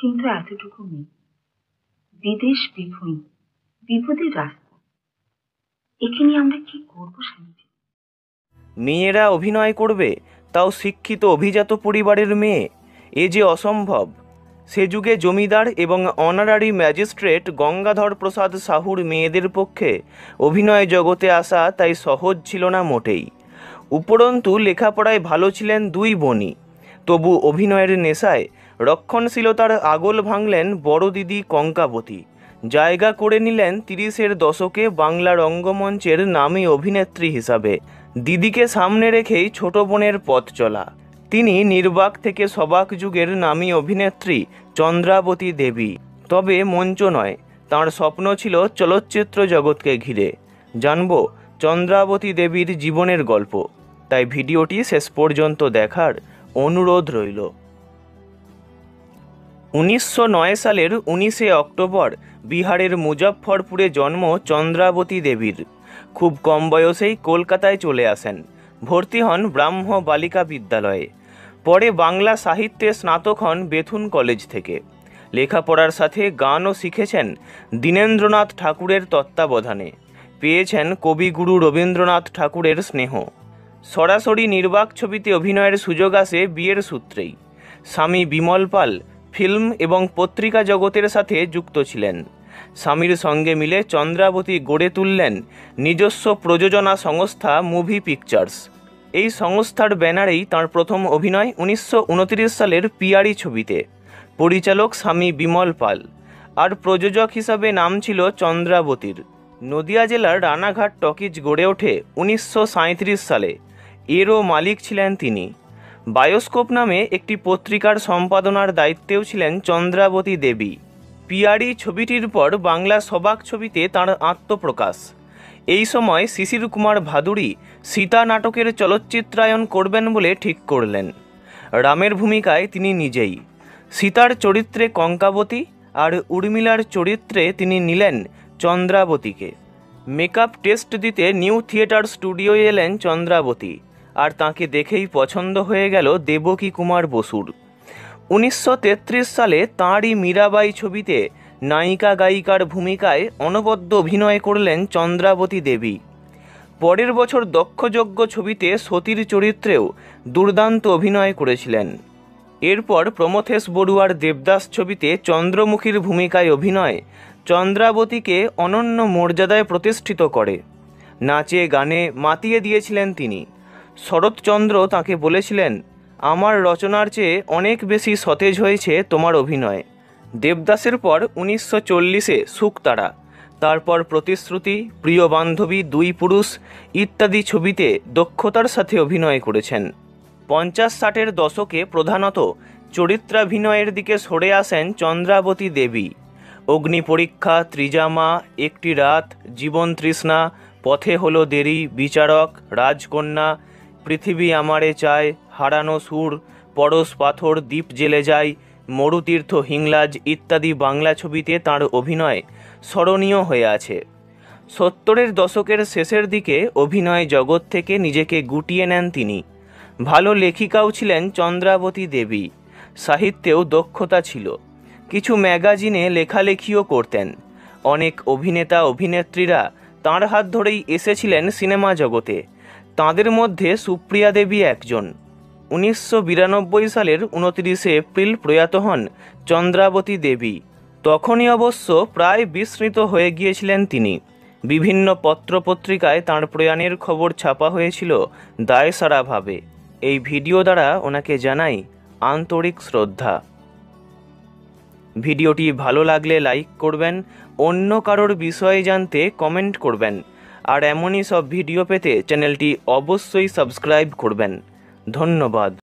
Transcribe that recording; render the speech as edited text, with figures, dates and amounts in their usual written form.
কিন্তু এতটুকু নেই। বিদেশ বিভূমি, বিপদের রাস্তা, একে নিয়ে আমরা কি করবো স্বামীজি? মেয়েরা অভিনয় করবে, তাও শিক্ষিত অভিজাত পরিবারের মেয়ে, এ যে অসম্ভব। সে যুগে জমিদার এবং অনারারি ম্যাজিস্ট্রেট গঙ্গাধর প্রসাদ সাহুর মেয়েদের পক্ষে অভিনয় জগতে আসা তাই সহজ ছিল না মোটেই। উপরন্তু লেখাপড়ায় ভালো ছিলেন দুই বোনই। তবু অভিনয়ের নেশায় রক্ষণশীলতার আগল ভাঙলেন বড় দিদি কঙ্কাবতী। জায়গা করে নিলেন 30-এর দশকে বাংলা রঙ্গমঞ্চের নামী অভিনেত্রী হিসাবে। দিদিকে সামনে রেখেই ছোট বোনের পথ চলা। তিনি নির্বাক থেকে সবাক যুগের নামী অভিনেত্রী চন্দ্রাবতী দেবী। তবে মঞ্চ নয়, তাঁর স্বপ্ন ছিল চলচ্চিত্র জগৎকে ঘিরে। জানব চন্দ্রাবতী দেবীর জীবনের গল্প, তাই ভিডিওটি শেষ পর্যন্ত দেখার অনুরোধ রইল। 1909 সালের 19শে অক্টোবর বিহারের মুজফ্ফরপুরে জন্ম চন্দ্রাবতী দেবীর। খুব কম বয়সেই কলকাতায় চলে আসেন। ভর্তি হন ব্রাহ্ম বালিকা বিদ্যালয়ে। পরে বাংলা সাহিত্যে স্নাতক হন বেথুন কলেজ থেকে। লেখাপড়ার সাথে গানও শিখেছেন দীনেন্দ্রনাথ ঠাকুরের তত্ত্বাবধানে। পেয়েছেন কবিগুরু রবীন্দ্রনাথ ঠাকুরের স্নেহ। সরাসরি নির্বাক ছবিতে অভিনয়ের সুযোগ আসে বিয়ের সূত্রেই। স্বামী বিমল পাল ফিল্ম এবং পত্রিকা জগতের সাথে যুক্ত ছিলেন। স্বামীর সঙ্গে মিলে চন্দ্রাবতী গড়ে তুললেন নিজস্ব প্রযোজনা সংস্থা মুভি পিকচার্স। এই সংস্থার ব্যানারেই তাঁর প্রথম অভিনয় 1929 সালের পিয়ারি ছবিতে। পরিচালক স্বামী বিমল পাল, আর প্রযোজক হিসাবে নাম ছিল চন্দ্রাবতীর। নদিয়া জেলার রানাঘাট টকিজ গড়ে ওঠে 1937 সালে। এরও মালিক ছিলেন তিনি। বায়োস্কোপ নামে একটি পত্রিকার সম্পাদনার দায়িত্বেও ছিলেন চন্দ্রাবতী দেবী। পিয়ারি ছবিটির পর বাংলা সবাক ছবিতে তাঁর আত্মপ্রকাশ। এই সময় শিশির কুমার ভাদুড়ী সীতা নাটকের চলচ্চিত্রায়ন করবেন বলে ঠিক করলেন। রামের ভূমিকায় তিনি নিজেই, সীতার চরিত্রে কঙ্কাবতী আর উর্মিলার চরিত্রে তিনি নিলেন চন্দ্রাবতীকে। মেকআপ টেস্ট দিতে নিউ থিয়েটার স্টুডিওয়ে এলেন চন্দ্রাবতী, আর তাঁকে দেখেই পছন্দ হয়ে গেল দেবকী কুমার বসুর। 1933 সালে তাঁরই মীরাবাই ছবিতে নায়িকা গায়িকার ভূমিকায় অনবদ্য অভিনয় করলেন চন্দ্রাবতী দেবী। পরের বছর দক্ষযজ্ঞ ছবিতে সতীর চরিত্রেও দুর্দান্ত অভিনয় করেছিলেন। এরপর প্রমথেশ বড়ুয়ার দেবদাস ছবিতে চন্দ্রমুখীর ভূমিকায় অভিনয় চন্দ্রাবতীকে অনন্য মর্যাদায় প্রতিষ্ঠিত করে। নাচে গানে মাতিয়ে দিয়েছিলেন তিনি। শরৎচন্দ্র তাঁকে বলেছিলেন, আমার রচনার চেয়ে অনেক বেশি সতেজ হয়েছে তোমার অভিনয়। দেবদাসের পর 1940-এ শুকতারা, তারপর প্রতিশ্রুতি, প্রিয় বান্ধবী, দুই পুরুষ ইত্যাদি ছবিতে দক্ষতার সাথে অভিনয় করেছেন। 50-60-এর দশকে প্রধানত চরিত্রাভিনয়ের দিকে সরে আসেন চন্দ্রাবতী দেবী। অগ্নি পরীক্ষা, ত্রিজামা, একটি রাত, জীবন তৃষ্ণা, পথে হলো দেরি, বিচারক, রাজকন্যা, পৃথিবী আমারে চায়, হারানো সুর, পরশ পাথর, দ্বীপ জেলে যায়, মরুতীর্থ হিংলাজ ইত্যাদি বাংলা ছবিতে তাঁর অভিনয় স্মরণীয় হয়ে আছে। 70-এর দশকের শেষের দিকে অভিনয় জগৎ থেকে নিজেকে গুটিয়ে নেন তিনি। ভালো লেখিকাও ছিলেন চন্দ্রাবতী দেবী। সাহিত্যেও দক্ষতা ছিল। কিছু ম্যাগাজিনে লেখালেখিও করতেন। অনেক অভিনেতা অভিনেত্রীরা তাঁর হাত ধরেই এসেছিলেন সিনেমা জগতে। তাঁদের মধ্যে সুপ্রিয়া দেবী একজন। 1992 সালের 29শে এপ্রিল প্রয়াত হন চন্দ্রাবতী দেবী। তখনই অবশ্য প্রায় বিস্মৃত হয়ে গিয়েছিলেন তিনি। বিভিন্ন পত্রপত্রিকায় তাঁর প্রয়াণের খবর ছাপা হয়েছিল দায়সারাভাবে। এই ভিডিও দ্বারা ওনাকে জানাই আন্তরিক শ্রদ্ধা। ভিডিওটি ভালো লাগলে লাইক করবেন, অন্য কারোর বিষয়ে জানতে কমেন্ট করবেন, আর এমনই সব ভিডিও পেতে চ্যানেলটি অবশ্যই সাবস্ক্রাইব করবেন। ধন্যবাদ।